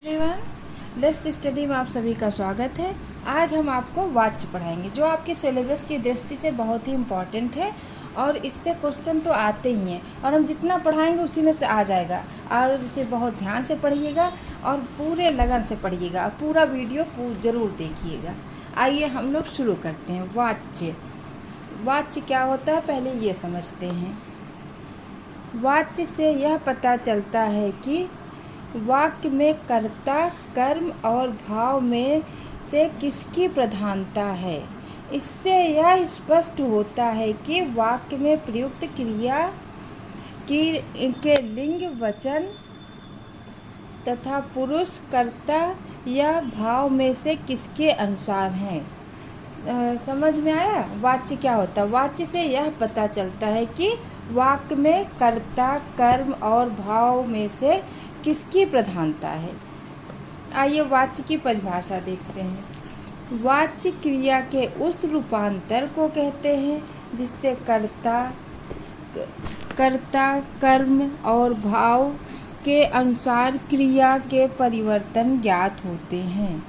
Everyone, let's study में आप सभी का स्वागत है। आज हम आपको वाच्य पढ़ाएंगे जो आपके सिलेबस की दृष्टि से बहुत ही इम्पॉर्टेंट है और इससे क्वेश्चन तो आते ही हैं और हम जितना पढ़ाएंगे उसी में से आ जाएगा। और इसे बहुत ध्यान से पढ़िएगा और पूरे लगन से पढ़िएगा और पूरा वीडियो ज़रूर देखिएगा। आइए हम लोग शुरू करते हैं। वाच्य वाच्य क्या होता है पहले ये समझते हैं। वाच्य से यह पता चलता है कि वाक्य में कर्ता, कर्म और भाव में से किसकी प्रधानता है। इससे यह स्पष्ट होता है कि वाक्य में प्रयुक्त क्रिया के लिंग, वचन तथा पुरुष, कर्ता या भाव में से किसके अनुसार हैं। समझ में आया? वाच्य क्या होता है? वाच्य से यह पता चलता है कि वाक्य में कर्ता, कर्म और भाव में से किसकी प्रधानता है। आइए वाच्य की परिभाषा देखते हैं। वाच्य क्रिया के उस रूपांतर को कहते हैं जिससे कर्ता, कर्म और भाव के अनुसार क्रिया के परिवर्तन ज्ञात होते हैं।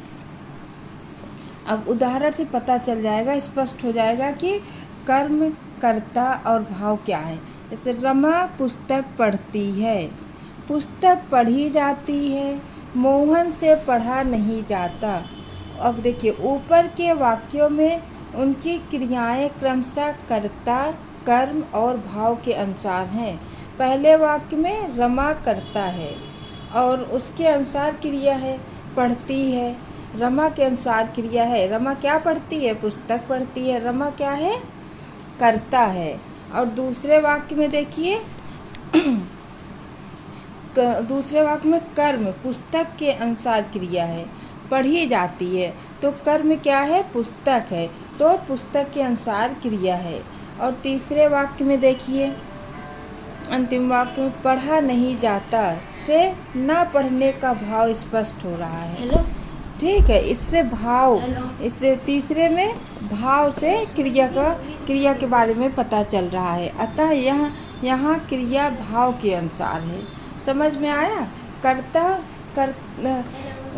अब उदाहरण से पता चल जाएगा, स्पष्ट हो जाएगा कि कर्म, कर्ता और भाव क्या है। जैसे रमा पुस्तक पढ़ती है, पुस्तक पढ़ी जाती है, मोहन से पढ़ा नहीं जाता। अब देखिए ऊपर के वाक्यों में उनकी क्रियाएं क्रमशः कर्ता, कर्म और भाव के अनुसार हैं। पहले वाक्य में रमा करता है और उसके अनुसार क्रिया है पढ़ती है। रमा के अनुसार क्रिया है, रमा क्या पढ़ती है? पुस्तक पढ़ती है। रमा क्या है? करता है। और दूसरे वाक्य में देखिए दूसरे वाक्य में कर्म पुस्तक के अनुसार क्रिया है, पढ़ी जाती है। तो कर्म क्या है? पुस्तक है, तो पुस्तक के अनुसार क्रिया है। और तीसरे वाक्य में देखिए अंतिम वाक्य में पढ़ा नहीं जाता से ना पढ़ने का भाव स्पष्ट हो रहा है। हेलो, ठीक है, इससे भाव, इससे तीसरे में भाव से क्रिया के बारे में पता चल रहा है। अतः यहाँ क्रिया भाव के अनुसार है। समझ में आया?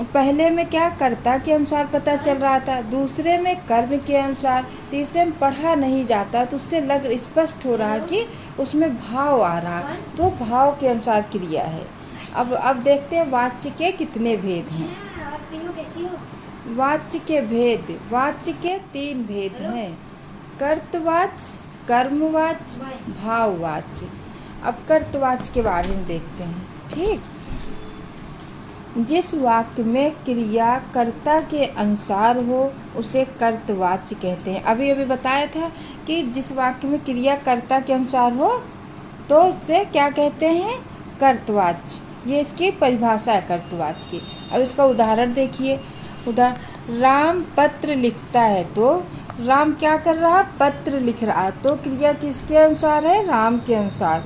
पहले में क्या कर्ता के अनुसार पता चल रहा था, दूसरे में कर्म के अनुसार, तीसरे में पढ़ा नहीं जाता, तो उससे स्पष्ट हो रहा है कि उसमें भाव आ रहा, तो भाव के अनुसार क्रिया है। अब देखते हैं वाच्य के कितने भेद हैं। वाच्य के भेद, वाच्य के 3 भेद हैं। कर्तवाच्य, कर्मवाच्य, भाववाच्य। अब कर्तवाच्य के बारे में देखते हैं। ठीक, जिस वाक्य में क्रिया कर्ता के अनुसार हो उसे कर्तवाच्य कहते हैं। अभी बताया था कि जिस वाक्य में क्रिया कर्ता के अनुसार हो तो उसे क्या कहते हैं? कर्तवाच्य। ये इसकी परिभाषा है कर्तवाच्य की। अब इसका उदाहरण देखिए। राम पत्र लिखता है, तो राम क्या कर रहा? पत्र लिख रहा, तो क्रिया किसके अनुसार है? राम के अनुसार।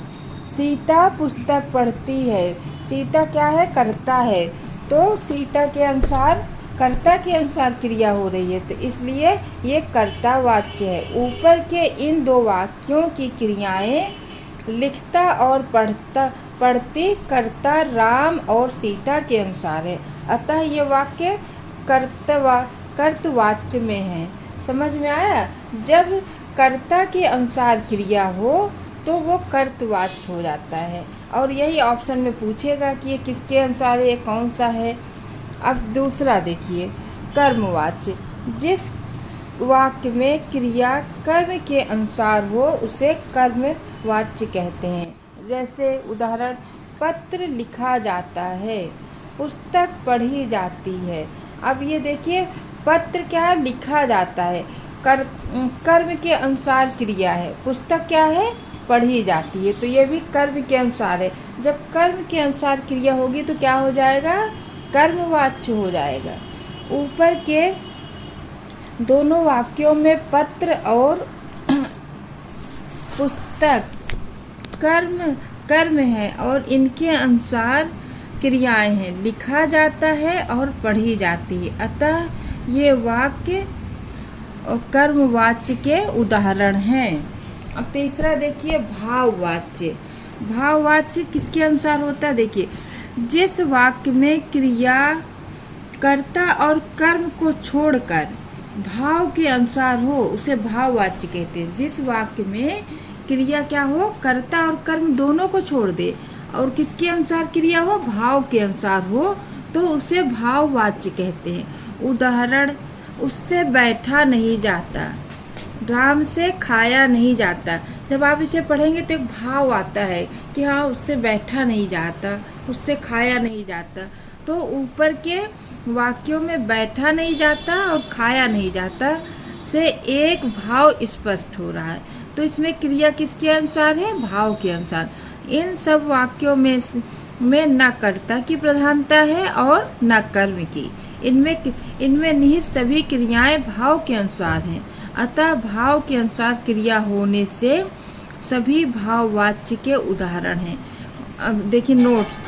सीता पुस्तक पढ़ती है, सीता क्या है? कर्ता है, तो सीता के अनुसार, कर्ता के अनुसार क्रिया हो रही है, तो इसलिए ये कर्तावाच्य है। ऊपर के इन 2 वाक्यों की क्रियाएं लिखता और पढ़ती कर्ता राम और सीता के अनुसार है। अतः ये वाक्य कर्तवाच्य में है। समझ में आया? जब कर्ता के अनुसार क्रिया हो तो वो कर्तवाच्य हो जाता है। और यही ऑप्शन में पूछेगा कि ये किसके अनुसार है, ये कौन सा है। अब दूसरा देखिए, कर्मवाच्य। जिस वाक्य में क्रिया कर्म के अनुसार हो उसे कर्मवाच्य कहते हैं। जैसे उदाहरण, पत्र लिखा जाता है, पुस्तक पढ़ी जाती है। अब ये देखिए पत्र क्या लिखा जाता है, कर्म के अनुसार क्रिया है, पुस्तक क्या है? पढ़ी जाती है, तो ये भी कर्म के अनुसार है। जब कर्म के अनुसार क्रिया होगी तो क्या हो जाएगा? कर्मवाच्य हो जाएगा। ऊपर के दोनों वाक्यों में पत्र और पुस्तक कर्म है और इनके अनुसार क्रियाएं हैं, लिखा जाता है और पढ़ी जाती है। अतः ये वाक्य कर्मवाच्य के उदाहरण हैं। अब तीसरा देखिए, भाववाच्य। भाववाच्य किसके अनुसार होता है? देखिए जिस वाक्य में क्रिया कर्ता और कर्म को छोड़कर भाव के अनुसार हो उसे भाववाच्य कहते हैं। जिस वाक्य में क्रिया क्या हो, कर्ता और कर्म दोनों को छोड़ दे और किसके अनुसार क्रिया हो, भाव के अनुसार हो, तो उसे भाववाच्य कहते हैं। उदाहरण, उससे बैठा नहीं जाता, राम से खाया नहीं जाता। जब आप इसे पढ़ेंगे तो एक भाव आता है कि हाँ उससे बैठा नहीं जाता, उससे खाया नहीं जाता। तो ऊपर के वाक्यों में बैठा नहीं जाता और खाया नहीं जाता से एक भाव स्पष्ट हो रहा है। तो इसमें क्रिया किसके अनुसार है, भाव के अनुसार। इन सब वाक्यों में न कर्ता की प्रधानता है और न कर्म की। इनमें निहित सभी क्रियाएं भाव के अनुसार हैं। अतः भाव के अनुसार क्रिया होने से सभी भाववाच्य के उदाहरण हैं। अब देखिए नोट्स।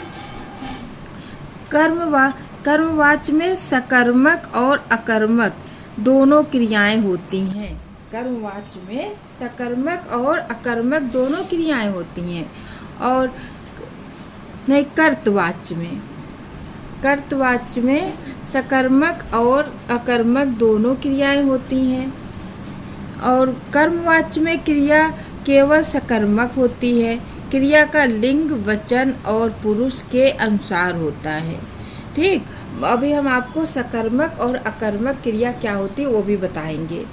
कर्मवाच्य में सकर्मक और अकर्मक दोनों क्रियाएं होती हैं। कर्मवाच्य में सकर्मक और अकर्मक दोनों क्रियाएं होती हैं। और नहीं, कर्तवाच्य में सकर्मक और अकर्मक दोनों क्रियाएं होती हैं। और कर्मवाच्य में क्रिया केवल सकर्मक होती है। क्रिया का लिंग वचन और पुरुष के अनुसार होता है। ठीक, अभी हम आपको सकर्मक और अकर्मक क्रिया क्या होती है वो भी बताएंगे।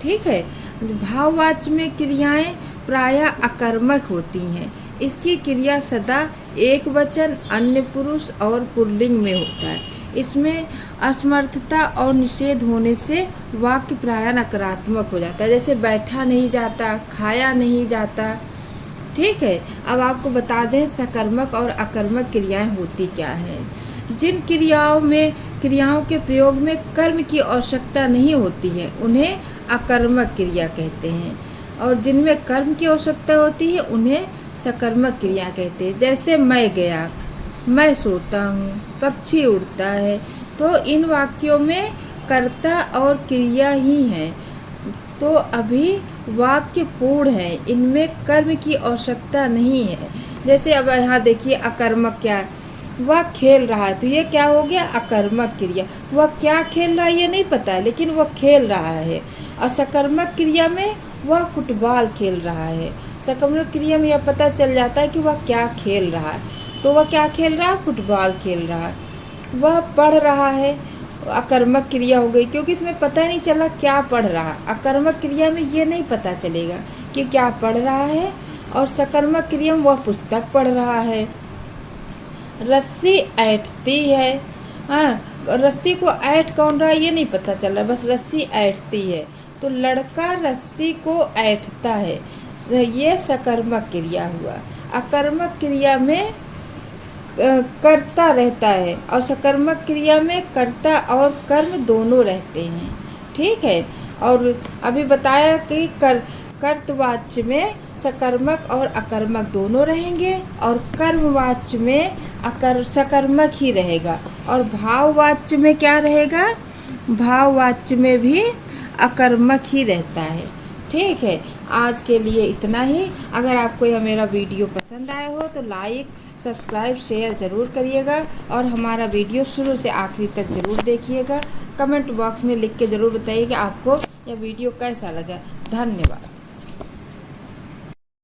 ठीक है। भाववाच्य में क्रियाएं प्रायः अकर्मक होती हैं। इसकी क्रिया सदा एक वचन, अन्य पुरुष और पुल्लिंग में होता है। इसमें असमर्थता और निषेध होने से वाक्य प्रायः नकारात्मक हो जाता है। जैसे बैठा नहीं जाता, खाया नहीं जाता। ठीक है। अब आपको बता दें सकर्मक और अकर्मक क्रियाएं होती क्या हैं। जिन क्रियाओं के प्रयोग में कर्म की आवश्यकता नहीं होती है उन्हें अकर्मक क्रिया कहते हैं। और जिनमें कर्म की आवश्यकता होती है उन्हें सकर्मक क्रिया कहते हैं। जैसे मैं गया, मैं सोता हूँ, पक्षी उड़ता है। तो इन वाक्यों में कर्ता और क्रिया ही है, तो अभी वाक्य पूर्ण है, इनमें कर्म की आवश्यकता नहीं है। जैसे अब यहाँ देखिए अकर्मक क्या है, वह खेल रहा है, तो ये क्या हो गया, अकर्मक क्रिया। वह क्या खेल रहा है ये नहीं पता है, लेकिन वह खेल रहा है। और सकर्मक क्रिया में वह फुटबॉल खेल रहा है। सकर्मक क्रिया में यह पता चल जाता है कि वह क्या खेल रहा है। तो वह क्या खेल रहा है, फुटबॉल खेल रहा है। वह पढ़ रहा है, अकर्मक क्रिया हो गई, क्योंकि इसमें पता नहीं चला क्या पढ़ रहा। अकर्मक क्रिया में ये नहीं पता चलेगा कि क्या पढ़ रहा है। और सकर्मक क्रिया में वह पुस्तक पढ़ रहा है। रस्सी ऐंठती है, हाँ, रस्सी को ऐंठ कौन रहा है ये नहीं पता चल रहा, बस रस्सी ऐंठती है। तो लड़का रस्सी को ऐंठता है, ये सकर्मक क्रिया हुआ। अकर्मक क्रिया में कर्ता रहता है और सकर्मक क्रिया में कर्ता और कर्म दोनों रहते हैं। ठीक है। और अभी बताया कि कर्तवाच्य में सकर्मक और अकर्मक दोनों रहेंगे और कर्मवाच्य में सकर्मक ही रहेगा। और भाववाच्य में क्या रहेगा, भाववाच्य में भी अकर्मक ही रहता है। ठीक है। आज के लिए इतना ही। अगर आपको यह मेरा वीडियो पसंद आया हो तो लाइक, सब्सक्राइब, शेयर ज़रूर करिएगा और हमारा वीडियो शुरू से आखिरी तक ज़रूर देखिएगा। कमेंट बॉक्स में लिख के ज़रूर बताइए कि आपको यह वीडियो कैसा लगा। धन्यवाद।